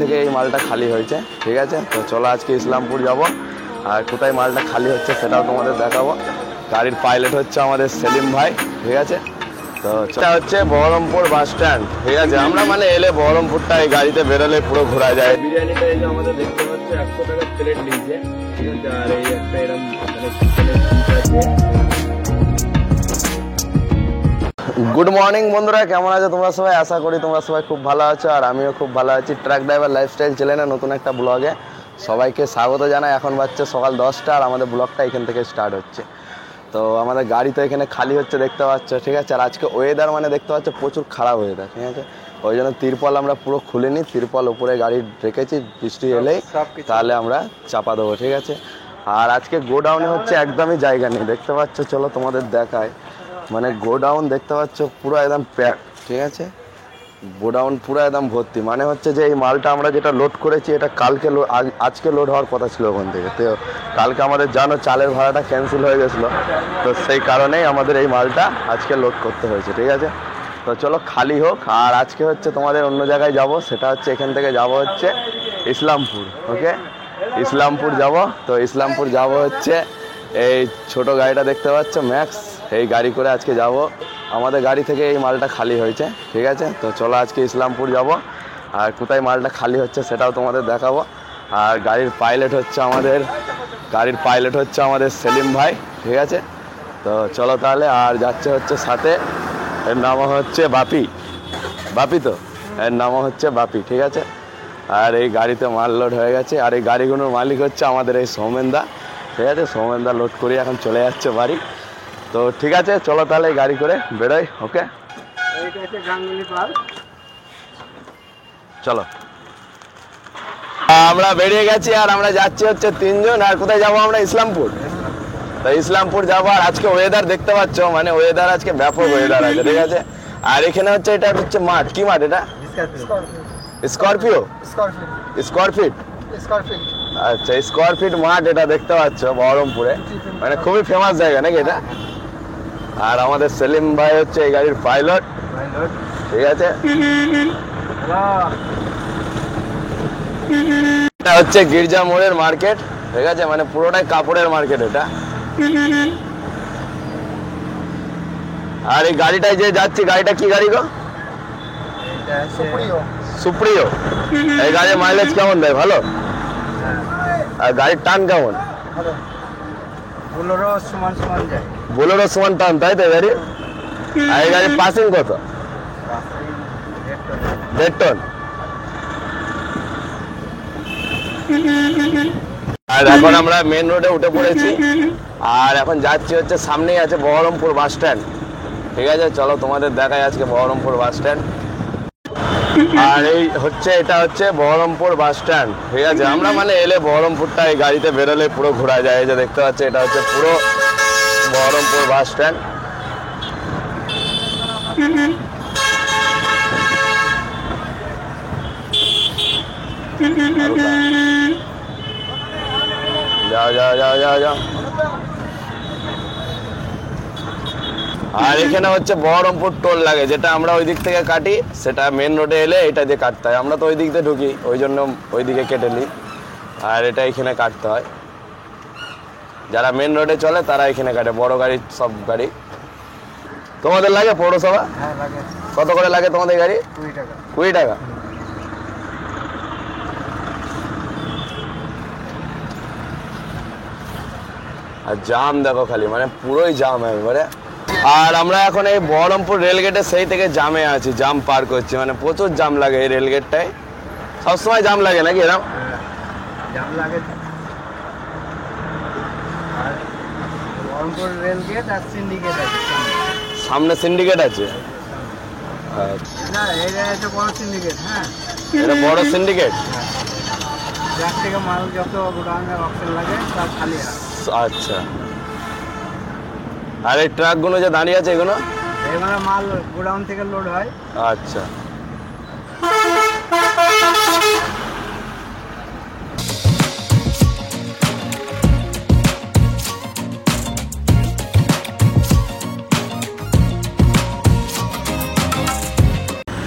থেকে এই মালটা খালি হয়েছে, ঠিক আছে। তো চলো আজকে ইসলামপুর যাব, আর কোথায় মালটা খালি হচ্ছে সেটাও তোমাদের দেখাবো। গাড়ির পাইলট হচ্ছে আমাদের সেলিম ভাই, ঠিক আছে। তো এটা হচ্ছে বহরমপুর বাস স্ট্যান্ড, ঠিক আছে। আমরা মানে এলে বহরমপুরটা এই গাড়িতে বেরোলে পুরো ঘোরা যায়। বিরিয়ানিটা এই যে আমাদের দেখতে পাচ্ছি 100 টাকার প্লেট নিয়েছে, ঠিক আছে। আর এই একটা এরকম গুড মর্নিং বন্ধুরা, কেমন আছো তোমরা সবাই? আশা করি তোমরা সবাই খুব ভালো আছো, আর আমিও খুব ভালো আছি। ট্রাক ড্রাইভার লাইফস্টাইল চ্যানেলে নতুন একটা ব্লগে সবাইকে স্বাগত জানাই। এখন বাজছে সকাল 10টা, আর আমাদের ব্লগটা এখান থেকে স্টার্ট হচ্ছে। তো আমাদের গাড়ি তো এখানে খালি হচ্ছে দেখতে পাচ্ছ, ঠিক আছে। আর আজকে ওয়েদার মানে দেখতে পাচ্ছ প্রচুর খারাপ ওয়েদার, ঠিক আছে। ওই জন্য তিরপল আমরা পুরো খুলিনি, তিরপল উপরে গাড়ি রেখেছি, বৃষ্টি এলেই তাহলে আমরা চাপা দেবো, ঠিক আছে। আর আজকে গোডাউনে হচ্ছে একদমই জায়গা নেই, দেখতে পাচ্ছ। চলো তোমাদের দেখায়, মানে গোডাউন দেখতে পাচ্ছ পুরো একদম প্যাক, ঠিক আছে। গোডাউন পুরো একদম ভর্তি, মানে হচ্ছে যে এই মালটা আমরা যেটা লোড করেছি এটা কালকে আজকে লোড হওয়ার কথা ছিল ওখান থেকে। তো কালকে আমাদের জানো চালের ভাড়াটা ক্যান্সেল হয়ে গেছিলো, তো সেই কারণেই আমাদের এই মালটা আজকে লোড করতে হয়েছে, ঠিক আছে। তো চলো খালি হোক। আর আজকে হচ্ছে তোমাদের অন্য জায়গায় যাব, সেটা হচ্ছে এখান থেকে যাব হচ্ছে ইসলামপুর, ওকে। ইসলামপুর যাব। তো ইসলামপুর যাব হচ্ছে এই ছোট গাড়িটা দেখতে পাচ্ছ ম্যাক্স, এই গাড়ি করে আজকে যাব। আমাদের গাড়ি থেকে এই মালটা খালি হয়েছে, ঠিক আছে। তো চলো আজকে ইসলামপুর যাব, আর কোথায় মালটা খালি হচ্ছে সেটাও তোমাদের দেখাবো। আর গাড়ির পাইলট হচ্ছে আমাদের সেলিম ভাই, ঠিক আছে। তো চলো তাহলে। আর যাচ্ছে হচ্ছে সাথে, এর নাম হচ্ছে বাপি তো এর নাম হচ্ছে বাপি, ঠিক আছে। আর এই গাড়িতে মাল লোড হয়ে গেছে, আর এই গাড়িগুলোর মালিক হচ্ছে আমাদের এই সৌমেনদা, ঠিক আছে। সৌমেনদা লোড করে এখন চলে যাচ্ছে বাড়ি। তো ঠিক আছে, চলো তাহলে গাড়ি করে বেরোই, ওকে। চলো আমরা বেরিয়ে গেছি, আর আমরা যাচ্ছি হচ্ছে 3 জন। আর কোথায় যাবো আমরা? ইসলামপুর। তো ইসলামপুর যাবো। আর আজকে ওয়েদার দেখতে পাচ্ছ, মানে ওয়েদার আজকে ব্যাপক ওয়েদার আছে, ঠিক আছে। আর এখানে হচ্ছে এটা হচ্ছে মাঠ, কি মাঠ এটা? স্করপিও। আচ্ছা, স্কোয়ারফিট মাঠ এটা দেখতে পাচ্ছ বহরমপুরে, মানে খুবই ফেমাস জায়গা নাকি এটা। আর আমাদের সেলিম ভাই হচ্ছে এই গাড়ির পাইলট, ঠিক আছে। এটা হচ্ছে গির্জা মোড়ের মার্কেট, ঠিক আছে। মানে পুরোটাই কাপড়ের মার্কেট এটা। আর এই গাড়িটায় যে যাচ্ছি, গাড়িটা কি গাড়ি গো? সুপ্রিয়। এই গাড়ির মাইলেজ কেমন দেয়? ভালো। আর গাড়ির টান কেমন? বোলেরো সমান টান, তাই তো গাড়ি। আর এই গাড়ির পাসিং কত? 1.5 টন। আর এখন আমরা মেন রোডে উঠে পড়েছি, আর এখন যাচ্ছি হচ্ছে সামনেই আছে বহরমপুর বাস স্ট্যান্ড, ঠিক আছে। চলো তোমাদের দেখাই আজকে বহরমপুর বাস স্ট্যান্ড। আর এই হচ্ছে এটা হচ্ছে বহরমপুর বাস স্ট্যান্ড, ঠিক আছে। আমরা মানে এলে বহরমপুরটা এই গাড়িতে বেরোলে পুরো ঘোরা যায়। এই যে দেখতে পাচ্ছি এটা হচ্ছে পুরো বহরমপুর বাস স্ট্যান্ড। যাও। আর এখানে হচ্ছে বহরমপুর টোল লাগে, যেটা আমরা ওই দিক থেকে কাটি, সেটা মেন রোডে এলে এটা দিয়ে কাটতে হয়। আমরা তো ওই দিক দিয়ে ঢুকি, ওই জন্য ওই দিকে কেটে নিই, আর এটা এখানে কাটতে হয়। যারা মেন রোডে চলে তারা এখানে কাটে, বড় গাড়ি সব গাড়ি। তোমাদের লাগে পৌরসভা? কত করে লাগে তোমাদের গাড়ি? 20 টাকা। আর জাম দেখো খালি, মানে পুরোই জাম একবারে। আর আমরা এখন এই বহরমপুর রেলগেটে সেই থেকে জামে আছি, জাম পার করছি, মানে প্রচুর জাম লাগে এই রেলগেটটায়। সবসময় জাম লাগে নাকি এরকম? সামনে সিন্ডিকেট আছে। এটা বড় সিন্ডিকেট। আচ্ছা। আর এই ট্রাকগুলো যে দাঁড়িয়ে আছে এগুলো মাল গোডাউন থেকে লোড হয়। আচ্ছা।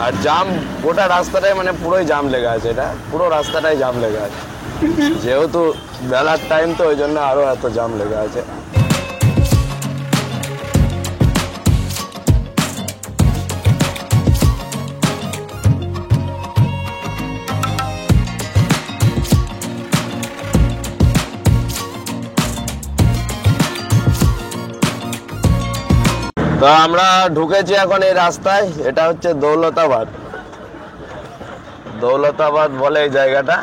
আর আর জাম গোটা রাস্তাটাই মানে পুরোই জাম লেগে আছে, এটা পুরো রাস্তাটাই জাম লেগে আছে, যেহেতু বেলার টাইম তো ওই জন্য আরো এত জাম লেগে আছে। তো আমরা ঢুকেছি এখন এই রাস্তায়, এটা হচ্ছে দৌলতাবাদ, দৌলতাবাদ বলে এই জায়গাটা,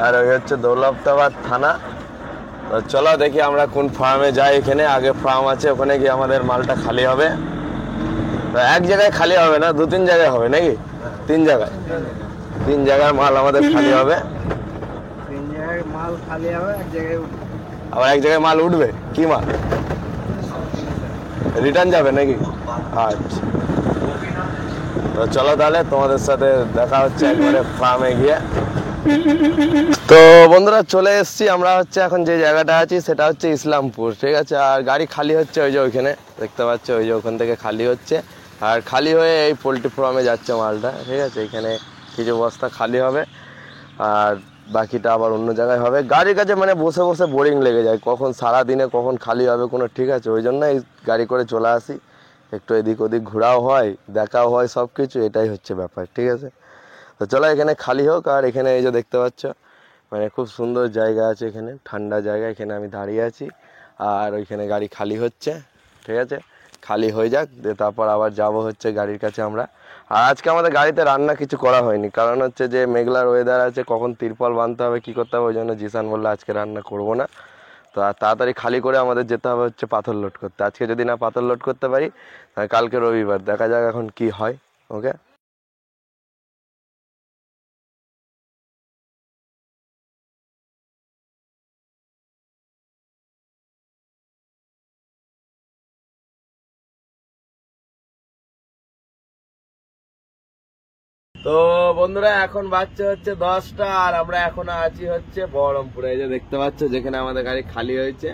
আর ওই হচ্ছে দৌলতাবাদ থানা। তো চলো দেখি আমরা কোন ফার্মে যাই। এখানে আগে ফার্ম আছে, ওখানে গিয়ে আমাদের মালটা খালি হবে। তো এক জায়গায় খালি হবে না, 2-3 জায়গায় হবে নাকি? 3 জায়গায়, 3 জায়গায় মাল আমাদের খালি হবে। 3 জায়গায় মাল খালি হবে, এক জায়গায় আবার এক জায়গায় মাল উঠবে, কি মাল রিটার্ন যাবে নাকি? আচ্ছা, তো চলো তাহলে তোমাদের সাথে দেখা হচ্ছে একবারে ফার্মে গিয়ে। তো বন্ধুরা চলে এসেছি আমরা, হচ্ছে এখন যে জায়গাটা আছি সেটা হচ্ছে ইসলামপুর, ঠিক আছে। আর গাড়ি খালি হচ্ছে ওই যে ওইখানে দেখতে পাচ্ছ, ওই যে ওখান থেকে খালি হচ্ছে, আর খালি হয়ে এই পোলট্রি ফার্মে যাচ্ছে মালটা, ঠিক আছে। এখানে কিছু বস্তা খালি হবে আর বাকিটা আবার অন্য জায়গায় হবে। গাড়ির কাছে মানে বসে বসে বোরিং লেগে যায়, কখন সারাদিনে কখন খালি হবে কোনো ঠিক আছে, ওই জন্য এই গাড়ি করে চলে আসি, একটু এদিক ওদিক ঘোরাও হয়, দেখাও হয়, সব কিছু, এটাই হচ্ছে ব্যাপার, ঠিক আছে। তো চলো এখানে খালি হোক। আর এখানে এই যে দেখতে পাচ্ছ মানে খুব সুন্দর জায়গা আছে, এখানে ঠান্ডা জায়গা, এখানে আমি দাঁড়িয়ে আছি আর ওইখানে গাড়ি খালি হচ্ছে, ঠিক আছে। খালি হয়ে যাক, দিয়ে তারপর আবার যাব হচ্ছে গাড়ির কাছে আমরা। আর আজকে আমাদের গাড়িতে রান্না কিছু করা হয়নি, কারণ হচ্ছে যে মেঘলার ওয়েদার আছে, কখন তিরপল বাঁধতে হবে কী করতে হবে, ওই জন্য জিসান বললো আজকে রান্না করবো না। তো আর তাড়াতাড়ি খালি করে আমাদের যেতে হবে হচ্ছে পাথর লোড করতে। আজকে যদি না পাথর লোড করতে পারি তাহলে কালকে রবিবার, দেখা যাক এখন কি হয়। ওকে। তো বন্ধুরা এখন বাজছে হচ্ছে 10টা, আর আমরা এখনো আছি হচ্ছে বহরমপুরে, এই যে দেখতে পাচ্ছ যেখানে আমাদের গাড়ি খালি হয়েছে,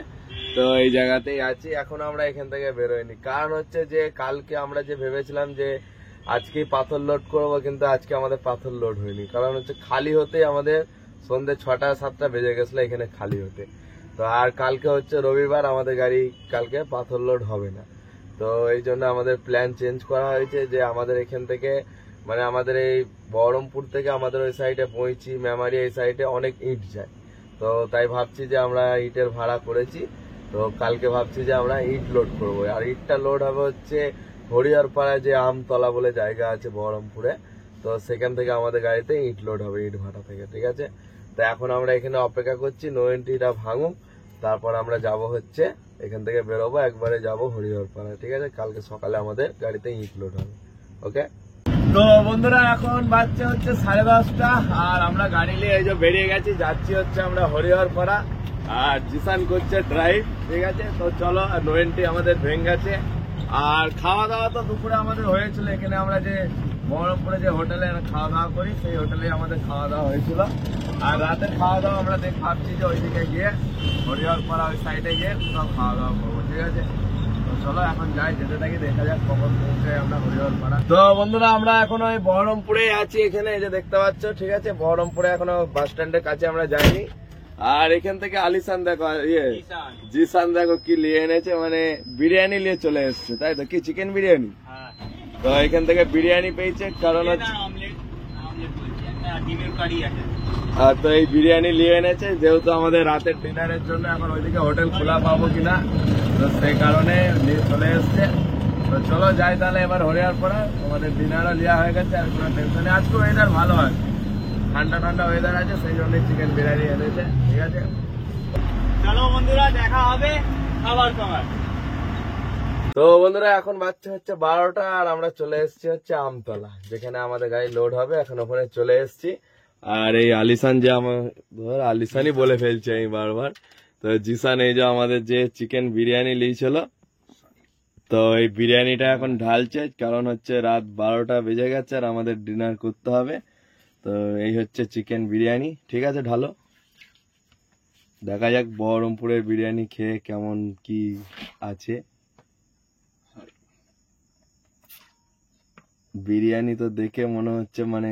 তো এই জায়গাতেই আছি। এখন আমরা এখান থেকে বেরোয়নি, কারণ হচ্ছে যে কালকে আমরা যে ভেবেছিলাম যে আজকে পাথর লোড করবো, কিন্তু আজকে আমাদের পাথর লোড হয়নি, কারণ হচ্ছে খালি হতেই আমাদের সন্ধ্যে 6টা-7টা বেজে গেছিলো এখানে খালি হতে। তো আর কালকে হচ্ছে রবিবার, আমাদের গাড়ি কালকে পাথর লোড হবে না, তো এই জন্য আমাদের প্ল্যান চেঞ্জ করা হয়েছে যে আমাদের এখান থেকে মানে আমাদের এই বহরমপুর থেকে আমাদের ওই সাইডে বইচি, মেমারি, এই সাইডে অনেক ইট যায়। তো তাই ভাবছি যে আমরা ইটের ভাড়া করেছি, তো কালকে ভাবছি যে আমরা ইট লোড করবো। আর ইটটা লোড হবে হচ্ছে হরিহরপাড়ায় যে আমতলা বলে জায়গা আছে বহরমপুরে, তো সেখান থেকে আমাদের গাড়িতে ইট লোড হবে ইট ভাটা থেকে, ঠিক আছে। তো এখন আমরা এখানে অপেক্ষা করছি নয়নটিটা ভাঙুক, তারপর আমরা যাব হচ্ছে এখান থেকে বেরোবো, একবারে যাব হরিহরপাড়া, ঠিক আছে। কালকে সকালে আমাদের গাড়িতে ইট লোড হবে। ওকে। তো বন্ধুরা এখন বাজছে হচ্ছে 10:30, আর আমরা গাড়ি নিয়ে এই যে বেরিয়ে গেছি, যাচ্ছি হচ্ছে আমরা হরিহরপাড়া, আর জিসান করছে ড্রাইভ, ঠিক আছে। তো চলো, নয়নটি আমাদের ভেঙে গেছে। আর খাওয়া দাওয়া তো দুপুরে আমাদের হয়েছিল, এখানে আমরা যে বহরমপুরে যে হোটেলে খাওয়া দাওয়া করি সেই হোটেলে আমাদের খাওয়া দাওয়া হয়েছিল। আর রাতের খাওয়া দাওয়া আমরা ভাবছি যে ওইদিকে গিয়ে হরিহরপাড়া ওই সাইডে গিয়ে সব খাওয়া দাওয়া করবো, ঠিক আছে। চলো এখন যাই, যেতে থাকি, দেখা যাক কখন পৌঁছাই আমরা হরিহরপাড়া। তো বন্ধুরা আমরা এখন ওই বহরমপুরে আছি, এখানে এই যে দেখতে পাচ্ছ, ঠিক আছে। বহরমপুরে এখনো বাস স্ট্যান্ডের কাছে আমরা যাইনি। আর এখান থেকে আলিসান দেখো, জিসান দেখো কি নিয়ে এনেছে, মানে বিরিয়ানি নিয়ে চলে এসছে, তাই তো? কি চিকেন বিরিয়ানি? তো এখান থেকে বিরিয়ানি পেয়েছে, কারণ হচ্ছে আর তো এই বিরিয়ানি নিয়ে এনেছে, যেহেতু আমাদের রাতের ডিনারের জন্য এখন ওইদিকে হোটেল খোলা পাবো কিনা, তো সেই কারণে নিয়ে চলে এসছে। তো চলো যাই তাহলে এবার হরিহরপাড়া, তোমাদের ডিনারও নেওয়া হয়ে গেছে, আর কোনো টেনশন নেই। আজকে ওয়েদার ভালো হয়, ঠান্ডা ঠান্ডা ওয়েদার আছে, সেই জন্যই চিকেন বিরিয়ানি এনেছে, ঠিক আছে। চলো বন্ধুরা দেখা হবে খাবার খাবার। তো বন্ধুরা এখন বাচ্চা হচ্ছে 12টা, আর আমরা চলে এসেছি হচ্ছে আমতলা, যেখানে আমাদের গাড়ি লোড হবে, এখন ওখানে চলে এসেছি। আর এই আলিসান যে আমার ধর আলিসানই বলে ফেলছে আমি বারবার, তো জিসান এই যে আমাদের যে চিকেন বিরিয়ানি নিয়েছিল, তো এই বিরিয়ানিটা এখন ঢালছে, কারণ হচ্ছে রাত 12টা বেজে গেছে আর আমাদের ডিনার করতে হবে। তো এই হচ্ছে চিকেন বিরিয়ানি, ঠিক আছে, ঢালো। দেখা যাক বহরমপুরের বিরিয়ানি খেয়ে কেমন কি আছে। বিরিয়ানি তো দেখে মনে হচ্ছে মানে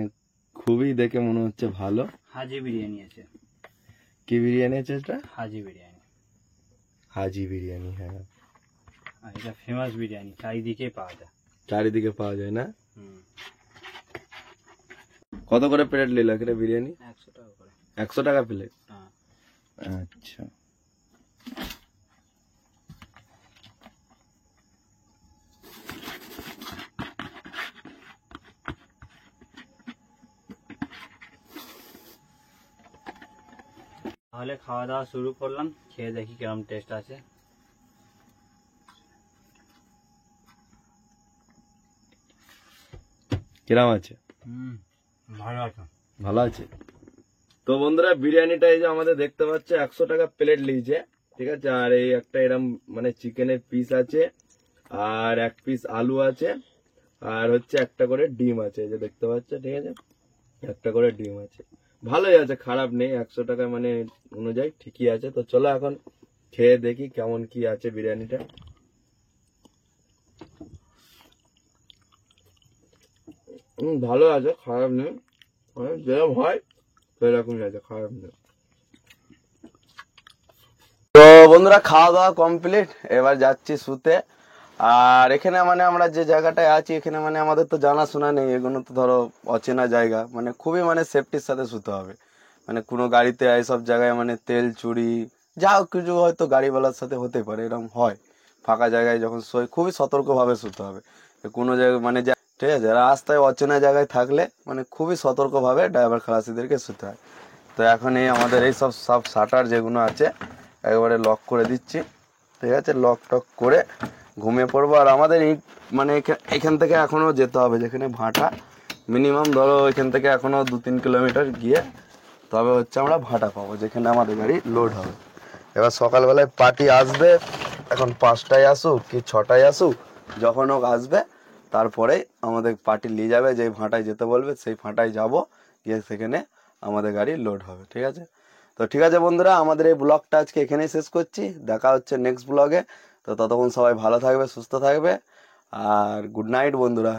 খুবই দেখে মনে হচ্ছে ভালো। হাজি বিরিয়ানি আছে। কি বিরিয়ানি আছে এটা? হাজি বিরিয়ানি। হাজি বিরিয়ানি, হ্যাঁ। আর এটা ফেমাস বিরিয়ানি, চারিদিকে পাওয়া যায়। চারিদিকে পাওয়া যায় না? হুম। কত করে প্লেট নিল এখানে বিরিয়ানি? 100 টাকা করে। 100 টাকা প্লেট? হ্যাঁ। আচ্ছা। তাহলে খাওয়া দাওয়া শুরু করলাম, খেয়ে দেখি কেমন টেস্ট আছে। কিরাম আছে? ভালো আছে। ভালো আছে। তো বন্ধুরা, বিরিয়ানিটা এই যে আমাদের দেখতে পাচ্ছে 100 টাকা প্লেট লিয়েছে, ঠিক আছে। আর এই একটা এরম মানে চিকেনের পিস আছে, আর এক পিস আলু আছে, আর হচ্ছে একটা করে ডিম আছে, এই যে দেখতে পাচ্ছ, ঠিক আছে। একটা করে ডিম আছে, ভালোই আছে, খারাপ নেই। 100 টাকা মানে অনুযায়ী ঠিকই আছে। তো চলো এখন খেয়ে দেখি কেমন কি আছে বিরিয়ানিটা। ভালো আছে, খারাপ নেই, যেরকম হয় সেরকমই আছে, খারাপ নেই। তো বন্ধুরা, খাওয়া দাওয়া কমপ্লিট, এবার যাচ্ছি শুতে। আর এখানে মানে আমরা যে জায়গাটায় আছি, এখানে মানে আমাদের তো জানাশোনা নেই, এগুলো তো ধরো অচেনা জায়গা, মানে খুবই মানে সেফটির সাথে শুতে হবে। মানে কোনো গাড়িতে এইসব জায়গায় মানে তেল চুরি যা হোক কিছু হয়তো গাড়িওয়ালার সাথে হতে পারে, এরকম হয়। ফাঁকা জায়গায় যখন শোয় খুবই সতর্কভাবে শুতে হবে। কোনো জায়গায় মানে ঠিক আছে, রাস্তায় অচেনা জায়গায় থাকলে মানে খুবই সতর্কভাবে ড্রাইভার খালাসিদেরকে শুতে হয়। তো এখন এই আমাদের এই সব শাটার যেগুলো আছে একবারে লক করে দিচ্ছি, ঠিক আছে। লক টক করে ঘুমিয়ে পড়বো। আর আমাদের এই মানে এখান থেকে এখনো যেতে হবে যেখানে ভাটা, মিনিমাম ধরো এখান থেকে এখনো 2-3 কিলোমিটার গিয়ে তবে হচ্ছে আমরা ভাটা পাবো যেখানে আমাদের গাড়ি লোড হবে। এবার সকালবেলায় পার্টি আসবে, এখন 5টায় আসুক কি 6টায় আসুক, যখন হোক আসবে, তারপরেই আমাদের পার্টি নিয়ে যাবে, যেই ভাটায় যেতে বলবে সেই ভাটায় যাব, গিয়ে সেখানে আমাদের গাড়ি লোড হবে, ঠিক আছে। তো ঠিক আছে বন্ধুরা, আমাদের এই ব্লগটা আজকে এখানেই শেষ করছি, দেখা হচ্ছে নেক্সট ব্লগে। তো ততক্ষণ সবাই ভালো থাকবে, সুস্থ থাকবে, আর গুড নাইট বন্ধুরা।